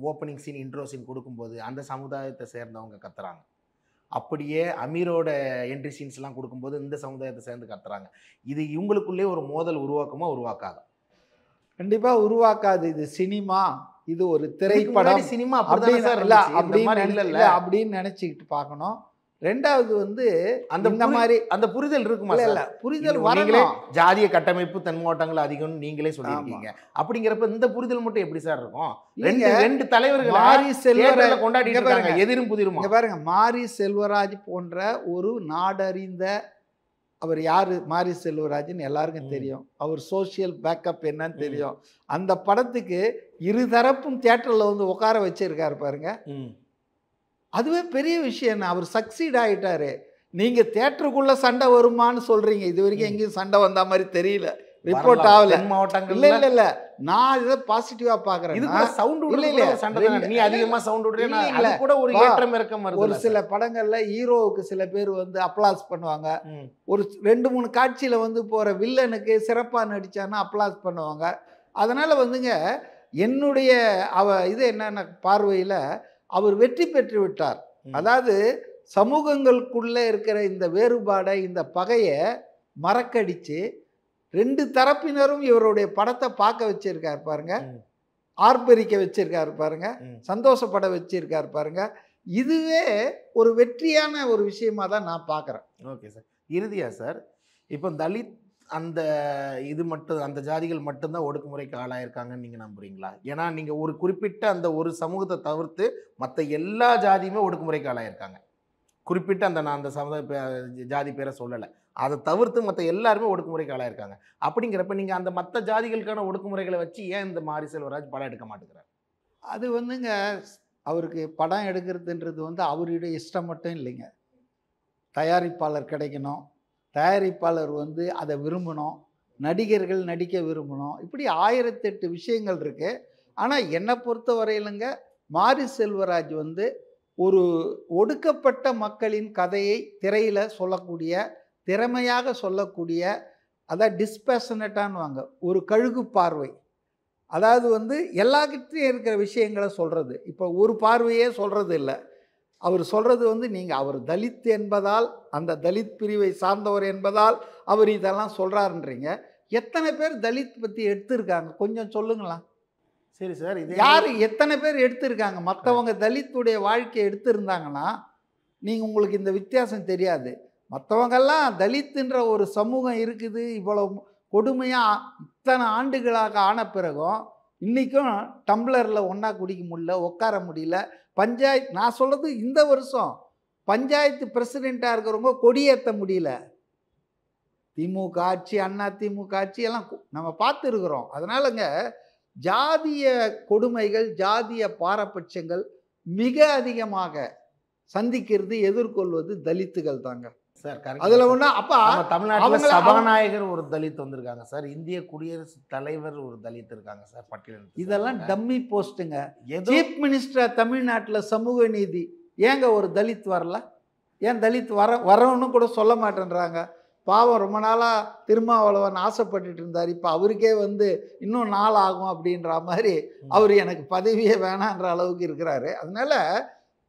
S2: opening scene intro scene கொடுக்கும்போது அந்த சமுதாயத்தை சேர்ந்தவங்க கத்துறாங்க. அப்படியே அமீரோட என்ட்ரி சீன்ஸ்லாம் கொடுக்கும்போது இந்த சமுதாயத்தை சேர்ந்து கத்துறாங்க. இது இவங்களுக்குள்ளே ஒரு மோதல் உருவாக்குமா உருவாக்காது?
S1: கண்டிப்பாக உருவாக்காது. இது சினிமா, இது ஒரு திரைப்படம்
S2: சினிமா
S1: அப்படின்னு நினச்சிக்கிட்டு பார்க்கணும். ரெண்டாவது வந்து
S2: அந்த மாதிரி அந்த புரிதல் இருக்குமா?
S1: இல்ல புரிதல்
S2: நீங்களே ஜாதிய கட்டமைப்பு தென்மாவட்டங்கள் அதிகம்னு நீங்களே சொல்லியிருக்கீங்க. அப்படிங்கிறப்ப இந்த புரிதல் மட்டும் எப்படி சார் இருக்கும்? ரெண்டு தலைவர்கள்
S1: மாரி செல்வராஜ்
S2: கொண்டாடிட்டு இருக்காங்க, எதிரும் புதிரும்.
S1: பாருங்க, மாரி செல்வராஜ் போன்ற ஒரு நாடறிந்த அவர் யாரு மாரி செல்வராஜ்னு எல்லாருக்கும் தெரியும். அவர் சோசியல் பேக்கப் என்னன்னு தெரியும். அந்த படத்துக்கு இருதரப்பும் தியேட்டர்ல வந்து உட்கார வச்சிருக்காரு பாருங்க. அதுவே பெரிய விஷயம். அவர் சக்சீட் ஆகிட்டாரு. நீங்கள் தேட்டருக்குள்ளே சண்டை வருமானு சொல்கிறீங்க, இது வரைக்கும் எங்கேயும் சண்டை வந்த மாதிரி தெரியல, ரிப்போர்ட் ஆகல.
S2: மாவட்டங்கள்
S1: இல்லை இல்லை இல்லை, நான் இதை பாசிட்டிவாக பார்க்குறேன்.
S2: இது கூட சவுண்ட் இல்லை, நீ அதிகமாக சவுண்ட் விடுறீங்க கூட ஒரு ஏற்றம் இறக்கம் வருது.
S1: ஒரு சில படங்களில் ஹீரோவுக்கு சில பேர் வந்து அப்ளாஸ் பண்ணுவாங்க. ஒரு 2-3 காட்சியில் வந்து போகிற வில்லனுக்கு சிறப்பாக நடித்தான்னா அப்ளாஸ் பண்ணுவாங்க. அதனால் வந்துங்க என்னுடைய இது என்னென்ன பார்வையில் அவர் வெற்றி பெற்று விட்டார். அதாவது சமூகங்களுக்குள்ளே இருக்கிற இந்த வேறுபாடை, இந்த பகையை மறக்கடிச்சு 2 தரப்பினரும் இவருடைய படத்தை பார்க்க வச்சிருக்காரு பாருங்க, ஆர்ப்பரிக்க வச்சிருக்காரு பாருங்க, சந்தோஷப்பட வச்சிருக்காரு பாருங்க. இதுவே ஒரு வெற்றியான ஒரு விஷயமா தான் நான் பார்க்குறேன்.
S2: Okay sir. இறுதியா சார், இப்போ தலித் அந்த இது மட்டும் அந்த ஜாதிகள் மட்டும்தான் ஒடுக்குமுறைக்கு ஆளாயிருக்காங்கன்னு நீங்கள் நம்புறீங்களா? ஏன்னா நீங்கள் ஒரு குறிப்பிட்ட அந்த ஒரு சமூகத்தை தவிர்த்து மற்ற எல்லா ஜாதியுமே ஒடுக்குமுறைக்கு ஆளாயிருக்காங்க. குறிப்பிட்ட நான் அந்த சமுதாய ஜாதி பேரை சொல்லலை, அதை தவிர்த்து மற்ற எல்லாருமே ஒடுக்குமுறைக்கு ஆளாயிருக்காங்க. அப்படிங்கிறப்ப நீங்கள் அந்த மற்ற ஜாதிகளுக்கான ஒடுக்குமுறைகளை வச்சு ஏன் இந்த மாரி செல்வராஜ் படம் எடுக்க மாட்டேங்கிறார்?
S1: அது வந்துங்க அவருக்கு படம் எடுக்கிறதுன்றது வந்து அவருடைய இஷ்டம் மட்டும் இல்லைங்க. தயாரிப்பாளர் கிடைக்கணும், தயாரிப்பாளர் வந்து அதை விரும்பணும், நடிகர்கள் நடிக்க விரும்பணும், இப்படி 1008 விஷயங்கள் இருக்குது. ஆனால் என்னை பொறுத்த வரையிலுங்க மாரி செல்வராஜ் வந்து ஒரு ஒடுக்கப்பட்ட மக்களின் கதையை திரையில் சொல்லக்கூடிய, திறமையாக சொல்லக்கூடிய, அதான் டிஸ்பேஷனட்டானுவாங்க, ஒரு கழுகு பார்வை. அதாவது வந்து எல்லாக்கிட்டையும் இருக்கிற விஷயங்களை சொல்கிறது. இப்போ ஒரு பார்வையே சொல்கிறது இல்லை. அவர் சொல்கிறது வந்து நீங்கள் அவர் தலித் என்பதால், அந்த தலித் பிரிவை சார்ந்தவர் என்பதால் அவர் இதெல்லாம் சொல்கிறாருன்றீங்க. எத்தனை பேர் தலித் பற்றி எடுத்திருக்காங்க கொஞ்சம் சொல்லுங்களா?
S2: சரி சார், இது
S1: யார் எத்தனை பேர் எடுத்திருக்காங்க? மற்றவங்க தலித்துடைய வாழ்க்கையை எடுத்திருந்தாங்கன்னா நீங்கள் உங்களுக்கு இந்த வித்தியாசம் தெரியாது. மற்றவங்கெல்லாம் தலித்துன்ற ஒரு சமூகம் இருக்குது, இவ்வளோ கொடுமையாக இத்தனை ஆண்டுகளாக ஆன பிறகும் இன்றைக்கும் டம்ளரில் ஒன்றா குடிக்க முடியல, உட்கார முடியல. பஞ்சாயத்து, நான் சொல்கிறது இந்த வருஷம் பஞ்சாயத்து பிரசிடெண்ட்டாக இருக்கிறவங்க கொடியேற்ற முடியல. திமுக ஆட்சி, அண்ணா திமுக ஆட்சி எல்லாம் நம்ம பார்த்துருக்குறோம். அதனாலங்க ஜாதிய கொடுமைகள், ஜாதிய பாரபட்சங்கள் மிக அதிகமாக சந்திக்கிறது, எதிர்கொள்வது தலித்துகள் தாங்க
S2: சார்.
S1: அதுல ஒண்ணு. அப்ப
S2: தமிழ்நாட்டில் சபாநாயகர் ஒரு தலித் வந்திருக்காங்க சார், இந்திய குடியரசுத் தலைவர் ஒரு தலித் இருக்காங்க சார் பட்டியல்.
S1: இதெல்லாம் டம்மி போஸ்ட்டுங்க. சீஃப் மினிஸ்டர் தமிழ்நாட்டில் சமூக நீதி, ஏங்க ஒரு தலித் வரல? ஏன் தலித் வரணும்னு கூட சொல்ல மாட்டேன்றாங்க. பாவம், ரொம்ப நாளாக திருமாவளவன் ஆசைப்பட்டுட்டு இருந்தார். இப்போ அவருக்கே வந்து இன்னும் நாள் ஆகும் அப்படின்ற மாதிரி அவர் எனக்கு பதவியே வேணான்ற அளவுக்கு இருக்கிறாரு. அதனால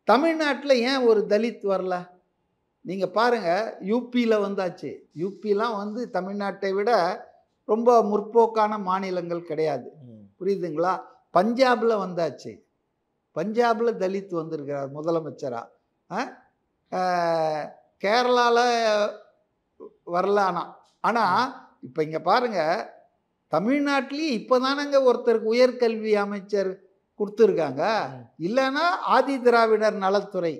S1: தமிழ்நாட்டில் ஏன் ஒரு தலித் வரல? நீங்கள் பாருங்கள், யூபியில் வந்தாச்சு. யூபிலாம் வந்து தமிழ்நாட்டை விட ரொம்ப முற்போக்கான மாநிலங்கள் கிடையாது. புரியுதுங்களா? பஞ்சாபில் வந்தாச்சு. பஞ்சாபில் தலித் வந்திருக்கிறார் முதலமைச்சராக. கேரளாவில் வரல. ஆனால் இப்போ இங்கே பாருங்கள், தமிழ்நாட்டிலேயே இப்போ தானங்க ஒருத்தருக்கு உயர்கல்வி அமைச்சர் கொடுத்துருக்காங்க. இல்லைன்னா ஆதி திராவிடர் நலத்துறை.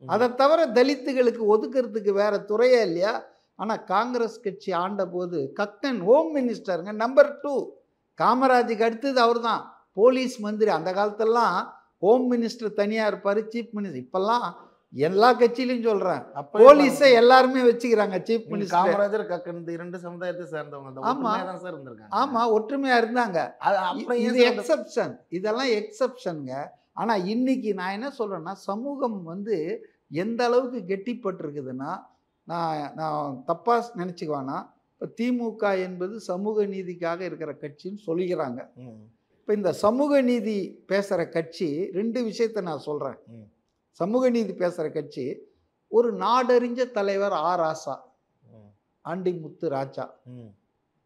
S1: அதை தவிர தலித்துகளுக்கு ஒதுக்கிறதுக்கு வேற துறையே இல்லையா? ஆனால் காங்கிரஸ் கட்சி ஆண்ட போது கக்கன் ஹோம் மினிஸ்டருங்க, நம்பர் 2. காமராஜுக்கு அடுத்தது அவர் தான் போலீஸ் மந்திரி. அந்த காலத்திலலாம் ஹோம் மினிஸ்டர் தனியாக இருப்பார், சீஃப் மினிஸ்டர். இப்போல்லாம் எல்லா கட்சியிலையும் சொல்கிறேன், போலீஸை எல்லாருமே வச்சுக்கிறாங்க சீஃப் மினிஸ்டர்.
S2: காமராஜர் கக்கன் இந்த 2 சமுதாயத்தை சேர்ந்தவங்க.
S1: ஆமாம்
S2: சார் இருந்திருக்காங்க.
S1: ஆமாம், ஒற்றுமையாக இருந்தாங்க. இது எக்ஸப்ஷன், இதெல்லாம் எக்ஸப்ஷனுங்க. ஆனால் இன்னைக்கு நான் என்ன சொல்கிறேன்னா, சமூகம் வந்து எந்த அளவுக்கு கெட்டிப்பட்டிருக்குதுன்னா, நான் தப்பாக நினச்சிக்குவேன்னா, இப்போ திமுக என்பது சமூக நீதிக்காக இருக்கிற கட்சின்னு சொல்லிக்கிறாங்க. இப்போ இந்த சமூக நீதி பேசுகிற கட்சி 2 விஷயத்தை நான் சொல்கிறேன். சமூக நீதி பேசுகிற கட்சி, ஒரு நாடறிஞ்ச தலைவர் ராசா, ஆண்டிமுத்து ராஜா,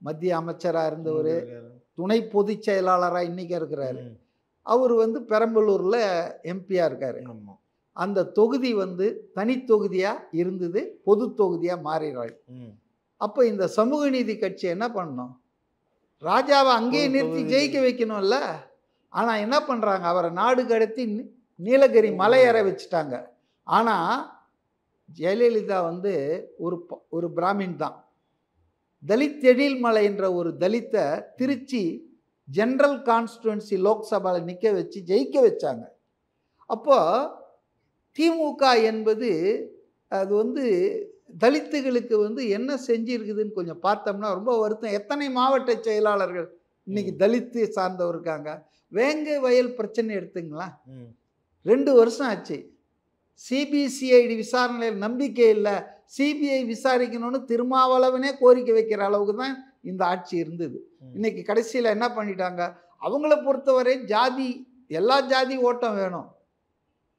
S1: மத்திய அமைச்சராக இருந்தவர், துணை பொதுச் செயலாளராக இன்றைக்கி இருக்கிறாரு. அவர் வந்து பெரம்பலூரில் எம்பியாக இருக்கார். அந்த தொகுதி வந்து தனி தொகுதியாக இருந்தது, பொது தொகுதியாக மாறிடுறாரு. அப்போ இந்த சமூக நீதி கட்சி என்ன பண்ணணும்? ராஜாவை அங்கேயே நிறுத்தி ஜெயிக்க வைக்கணும்ல. ஆனால் என்ன பண்ணுறாங்க, அவரை நாடு கடத்தி நீலகிரி மலையேற வச்சுட்டாங்க. ஆனால் ஜெயலலிதா வந்து ஒரு பிராமின் தான். தலித் எழில்மலை என்ற ஒரு தலித்தை திருச்சி ஜென்ரல் கான்ஸ்டுவன்சி லோக்சபாவில் நிற்க வச்சு ஜெயிக்க வச்சாங்க. அப்போ திமுக என்பது அது வந்து தலித்துகளுக்கு வந்து என்ன செஞ்சிருக்குதுன்னு கொஞ்சம் பார்த்தோம்னா ரொம்ப வருத்தம். எத்தனை மாவட்ட செயலாளர்கள் இன்னைக்கு தலித்து சார்ந்தவர் இருக்காங்க. வேங்கை வயல் பிரச்சனை எடுத்துங்களா, 2 வருஷம் ஆச்சு. சிபிசிஐடி விசாரணையில் நம்பிக்கை இல்லை, சிபிஐ விசாரிக்கணும்னு திருமாவளவனே கோரிக்கை வைக்கிற அளவுக்கு தான் இந்த ஆட்சி இருந்தது. இன்னைக்கு கடைசியில் என்ன பண்ணிட்டாங்க, அவங்கள பொறுத்தவரை ஜாதி, எல்லா ஜாதி ஓட்டம் வேணும்.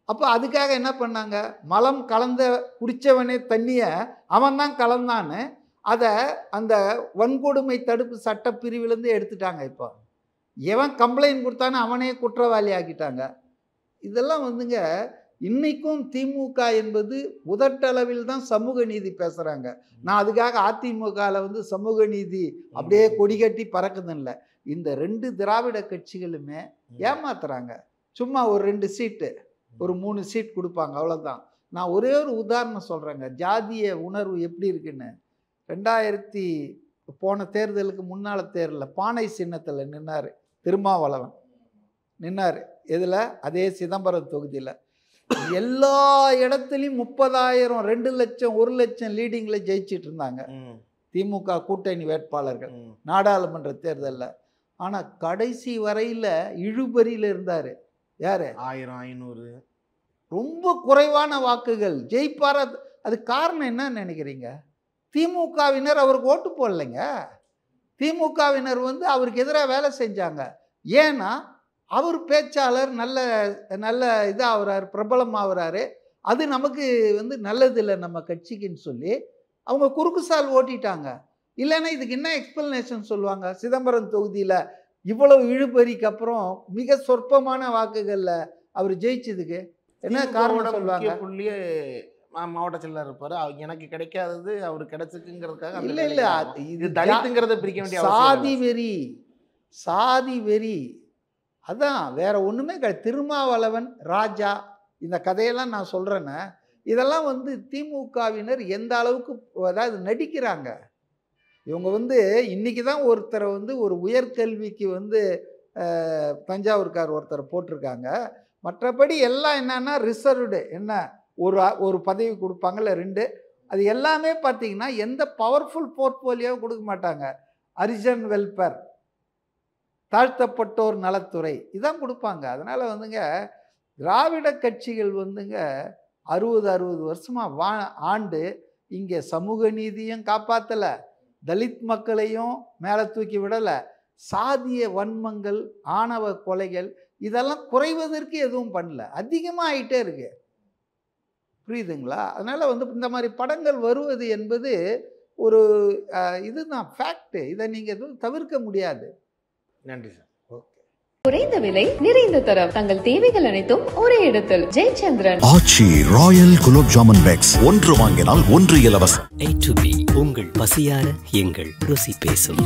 S1: அப்போ அதுக்காக என்ன பண்ணாங்க, மலம் கலந்த குடித்தவனே தண்ணியை அவன் தான் கலந்தான்னு அதை அந்த வன்கொடுமை தடுப்பு சட்டப்பிரிவிலேருந்து எடுத்துட்டாங்க. இப்போ எவன் கம்ப்ளைண்ட் கொடுத்தானே அவனே குற்றவாளி ஆக்கிட்டாங்க. இதெல்லாம் வந்துங்க இன்றைக்கும் திமுக என்பது உதட்டளவில் தான் சமூக நீதி பேசுகிறாங்க. நான் அதுக்காக அதிமுகவில் வந்து சமூக நீதி அப்படியே கொடி கட்டி பறக்குதுன்னு. இந்த 2 திராவிட கட்சிகளுமே ஏமாத்துறாங்க. சும்மா ஒரு 2 சீட்டு, ஒரு 3 சீட் கொடுப்பாங்க, அவ்வளோதான். நான் ஒரே ஒரு உதாரணம் சொல்கிறேங்க, ஜாதிய உணர்வு எப்படி இருக்குன்னு. 2000 போன தேர்தலுக்கு முன்னால் தேர்தலில் பானை சின்னத்தில் நின்னார் திருமாவளவன். நின்னார் இதில், அதே சிதம்பரம் தொகுதியில். எல்லா இடத்துலையும் 30,000, 2 லட்சம், 1 லட்சம் லீடிங்கில் ஜெயிச்சிட்டு இருந்தாங்க திமுக கூட்டணி வேட்பாளர்கள் நாடாளுமன்ற தேர்தலில். ஆனால் கடைசி வரையில் இழுபறியில் இருந்தார். யார்? 1000, 500, ரொம்ப குறைவான வாக்குகள் ஜெயிப்பார. அது காரணம் என்னன்னு நினைக்கிறீங்க? திமுகவினர் அவருக்கு ஓட்டு போடலைங்க. திமுகவினர் வந்து அவருக்கு எதிராக வேலை செஞ்சாங்க. ஏன்னா அவர் பேச்சாளர் நல்ல நல்ல இதாகிறார், பிரபலமாகறாரு. அது நமக்கு வந்து நல்லதில்லை நம்ம கட்சிக்குன்னு சொல்லி அவங்க குறுக்குசால் ஓட்டிட்டாங்க. இல்லைன்னா இதுக்கு என்ன எக்ஸ்பிளனேஷன் சொல்லுவாங்க? சிதம்பரம் தொகுதியில் இவ்வளவு இழுபறிக்கு அப்புறம் மிக சொற்பமான வாக்குகளில் அவர் ஜெயிச்சதுக்கு என்ன காரணம் சொல்லுவாங்க?
S2: புள்ளியே மாவட்ட செயலர் இருப்பாரு, எனக்கு கிடைக்காதது அவரு கிடைச்சிருக்குங்கிறதுக்காக.
S1: இல்லை இல்லை,
S2: இது தலித்துங்கிறத பிரிக்க வேண்டிய
S1: சாதி வெறி, சாதி வெறி. அதான், வேற ஒன்றுமே கிடையாது. திருமாவளவன், ராஜா, இந்த கதையெல்லாம் நான் சொல்கிறேன்னா, இதெல்லாம் வந்து திமுகவினர் எந்த அளவுக்கு அதாவது நடிக்கிறாங்க. இவங்க வந்து இன்றைக்கி தான் ஒருத்தரை வந்து ஒரு உயர்கல்விக்கு வந்து தஞ்சாவூர்கார் ஒருத்தரை போட்டிருக்காங்க. மற்றபடி எல்லாம் என்னன்னா ரிசர்வ்டு, என்ன ஒரு பதவி கொடுப்பாங்கல்ல 2, அது எல்லாமே பார்த்திங்கன்னா எந்த பவர்ஃபுல் போர்ட்ஃபோலியோவும் கொடுக்க மாட்டாங்க. ஹரிஜன் வெல்ஃபேர், தாழ்த்தப்பட்டோர் நலத்துறை, இதான் கொடுப்பாங்க. அதனால் வந்துங்க திராவிட கட்சிகள் வந்துங்க 60 வருஷமாக ஆண்டு இங்கே சமூக நீதியும் காப்பாற்றலை, தலித் மக்களையும் மேலே தூக்கி விடலை. சாதிய வன்மங்கள், ஆணவ கொலைகள் இதெல்லாம் குறைவதற்கு எதுவும் பண்ணல, அதிகமாக ஆகிட்டே இருக்கு. புரியுதுங்களா? அதனால் வந்து இந்த மாதிரி படங்கள் வருவது என்பது ஒரு இதுதான் ஃபேக்ட். இதை நீங்கள் எதுவும் தவிர்க்க முடியாது.
S2: நன்றி சார்.
S3: குறைந்த விலை நிறைந்த தரம் தங்கள் தேவைகள் அனைத்தும் ஒரே இடத்தில். ஜெயச்சந்திரன்.
S5: ஆச்சி ராயல் குலோப் ஜாமுன் பேக்ஸ். ஒன்று வாங்கினால் ஒன்று இலவசம்.
S4: A to B உங்கள் பசியார எங்கள் ருசி பேசும்.